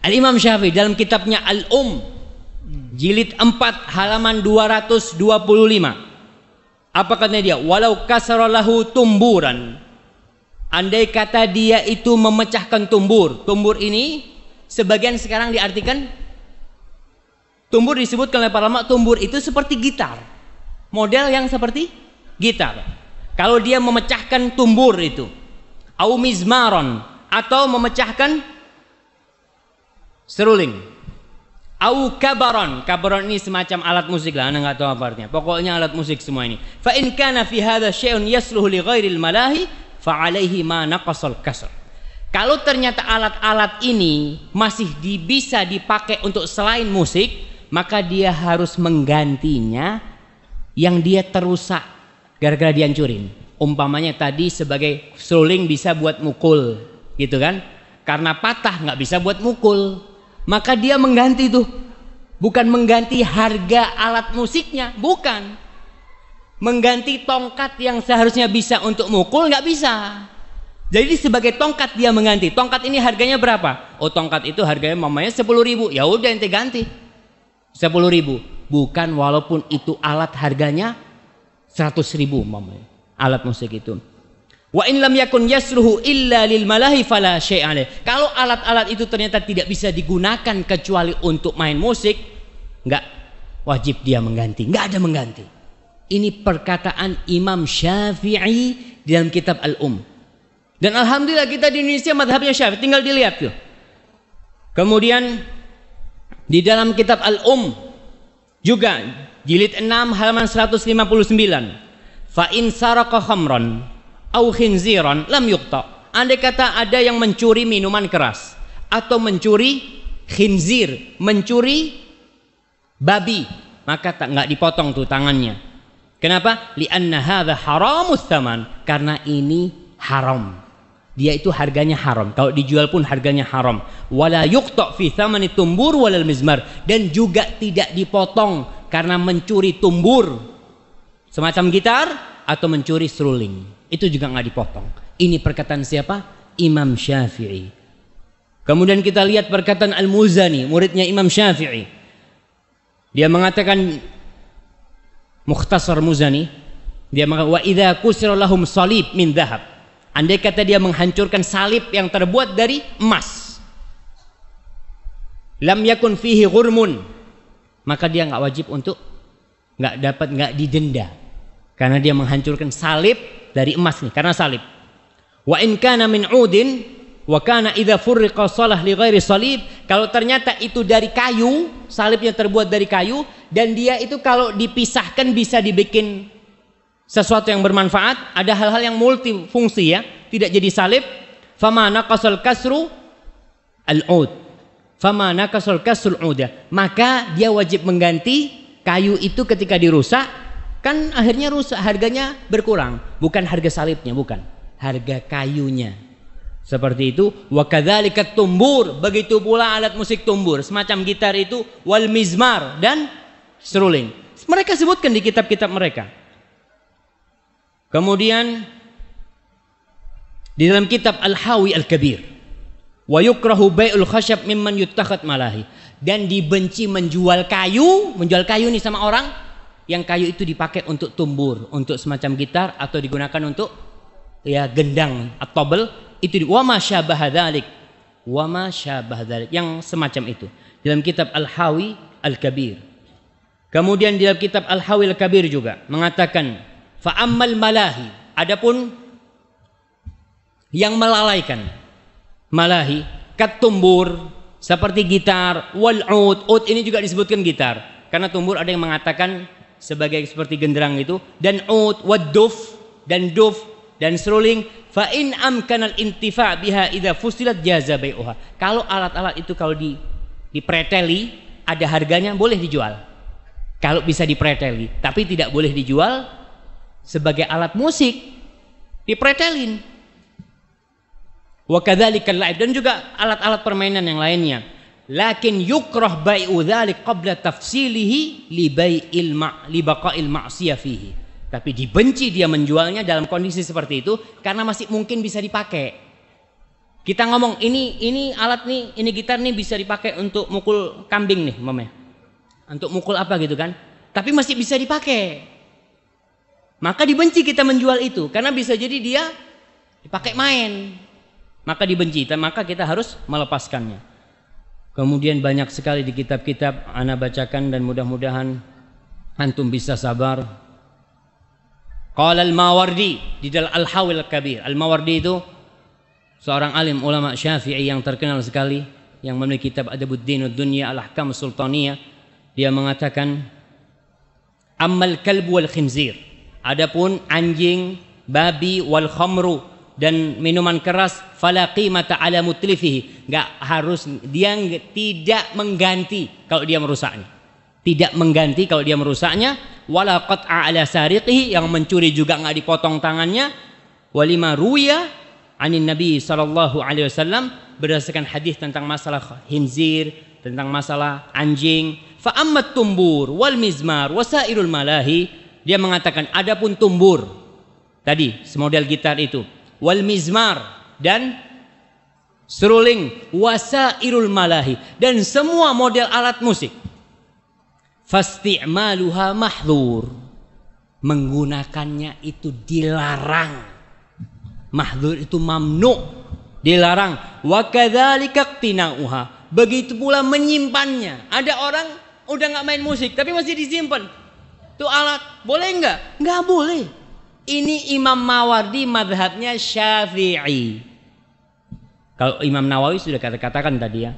Al-Imam Syafi'i dalam kitabnya Al-Um jilid 4 halaman 225. Apa katanya dia? Walau kasaralahu tumburan. Andai kata dia itu memecahkan tumbur. Tumbur ini sebagian sekarang diartikan tumbur disebutkan oleh para ulama, tumbur itu seperti gitar. Model yang seperti gitar. Kalau dia memecahkan tumbur itu, au mizmaron, atau memecahkan seruling, au kabaron. Kabaron ini semacam alat musik lah, anda nggak tahu apa artinya. Pokoknya alat musik semua ini. Fa in kana fi hadza syai'un yasluhu li ghairil malahi fa alaihi ma naqasal kasr. Kalau ternyata alat-alat ini masih bisa dipakai untuk selain musik, maka dia harus menggantinya yang dia terusak gara-gara dihancurin. Umpamanya tadi sebagai seruling bisa buat mukul, gitu kan? Karena patah nggak bisa buat mukul, maka dia mengganti tuh. Bukan mengganti harga alat musiknya, bukan. Mengganti tongkat yang seharusnya bisa untuk mukul nggak bisa. Jadi sebagai tongkat dia mengganti. Tongkat ini harganya berapa? Oh, tongkat itu harganya mamanya 10.000. Ya udah ente ganti 10.000. Bukan walaupun itu alat harganya 100.000 mamanya. Alat musik itu. Wa in lam yakun yasluhu illa lil malahi fala syai'a alaih. Kalau alat-alat itu ternyata tidak bisa digunakan kecuali untuk main musik, enggak wajib dia mengganti, enggak ada mengganti. Ini perkataan Imam Syafi'i dalam kitab Al-Um. Dan alhamdulillah kita di Indonesia mazhabnya Syafi'i, tinggal dilihat tuh. Kemudian di dalam kitab Al-Um juga jilid 6 halaman 159. Fa in saraka khamran au khinziran lam yuqta. Andai kata ada yang mencuri minuman keras atau mencuri khinzir, mencuri babi, maka nggak dipotong tuh tangannya. Kenapa? Li'anna hadza haramus tsaman, karena ini haram. Dia itu harganya haram. Kalau dijual pun harganya haram. Wala yuqta fi tsamani tumbur walal mizmar, dan juga tidak dipotong karena mencuri tumbur semacam gitar atau mencuri seruling, itu juga nggak dipotong. Ini perkataan siapa? Imam Syafi'i. Kemudian kita lihat perkataan Al-Muzani, muridnya Imam Syafi'i. Dia mengatakan, Mukhtasar Muzani, dia mengatakan wa idza kusira lahum salib min dhahab. Andai kata dia menghancurkan salib yang terbuat dari emas, lam yakun fihi ghurmun, maka dia nggak wajib untuk nggak didenda. Karena dia menghancurkan salib dari emas nih, karena salib. Wa in kana min udin wa kana idza furriqa salah li ghairi salib. Kalau ternyata itu dari kayu, salibnya terbuat dari kayu, dan dia itu kalau dipisahkan bisa dibikin sesuatu yang bermanfaat, ada hal-hal yang multifungsi ya, tidak jadi salib. Fama naqasal kasru al-ud. Fama naqasal kasrul udah. Maka dia wajib mengganti kayu itu ketika dirusak. Kan akhirnya rusak, harganya berkurang. Bukan harga salibnya, bukan. Harga kayunya. Seperti itu. Wa kadzalika tumbur, begitu pula alat musik tumbur, semacam gitar itu, wal mizmar, dan seruling. Mereka sebutkan di kitab-kitab mereka. Kemudian di dalam kitab Al-Hawi Al-Kabir, wa yukrahu bai'ul khasyab mimman yuttakhad malahi, dan dibenci menjual kayu nih sama orang yang kayu itu dipakai untuk tumbur, untuk semacam gitar, atau digunakan untuk ya gendang atau tobel, itu wa ma syabah dzalik, yang semacam itu dalam kitab Al-Hawi Al-Kabir. Kemudian di dalam kitab Al-Hawi Al-Kabir juga mengatakan fa ammal malahi, adapun yang melalaikan malahi kat tumbur seperti gitar, wal ud ini juga disebutkan gitar karena tumbur ada yang mengatakan sebagai seperti genderang itu, dan ud waduf dan duf dan seruling. Fa in amkanal intifa biha idza fusilat jaza bai'uha. Kalau alat-alat itu kalau dipreteli ada harganya, boleh dijual. Kalau bisa dipreteli, tapi tidak boleh dijual sebagai alat musik, dipretelin. Wa kadzalika al-la'ib, dan juga alat-alat permainan yang lainnya. Lakin yukrah bai'u dzalik qabla tafsilihi li baqa'il ma'siyah fihi. Tapi dibenci dia menjualnya dalam kondisi seperti itu karena masih mungkin bisa dipakai. Kita ngomong ini alat nih, ini gitar nih bisa dipakai untuk mukul kambing nih, umpamanya. Untuk mukul apa gitu kan? Tapi masih bisa dipakai. Maka dibenci kita menjual itu karena bisa jadi dia dipakai main. Maka dibenci, maka kita harus melepaskannya. Kemudian banyak sekali di kitab-kitab ana bacakan dan mudah-mudahan antum bisa sabar. Qala al-Mawardi di dalam Al-Hawil Kabir. Al-Mawardi itu seorang alim ulama Syafi'i yang terkenal sekali, yang memiliki kitab Adabuddin Dunya Al-Ahkam Sultaniyah. Dia mengatakan, ammal kalbu wal khinzir, adapun anjing, babi, wal khamru, dan minuman keras, fala qimata ala mutlifihi, dia tidak mengganti kalau dia merusaknya. Tidak mengganti kalau dia merusaknya. Wala qat'a ala sariqihi, yang mencuri juga enggak dipotong tangannya. Walima ruya anin Nabi sallallahu alaihi wasallam, berdasarkan hadis tentang masalah khinzir, tentang masalah anjing. Fa ammat tumbur wal mizmar wasairul malahi, dia mengatakan adapun tumbur tadi semodel gitar itu, wal mizmar dan seruling, wasairul malahi dan semua model alat musik, fasti'maluha mahdhur, menggunakannya itu dilarang. Mahdhur itu mamnu, dilarang. Wa kadzalika qtina'uha, begitu pula menyimpannya. Ada orang udah nggak main musik tapi masih disimpan tuh alat, boleh nggak? Nggak boleh. Ini Imam Mawardi madhabnya Syafi'i. Kalau Imam Nawawi sudah katakan tadi ya,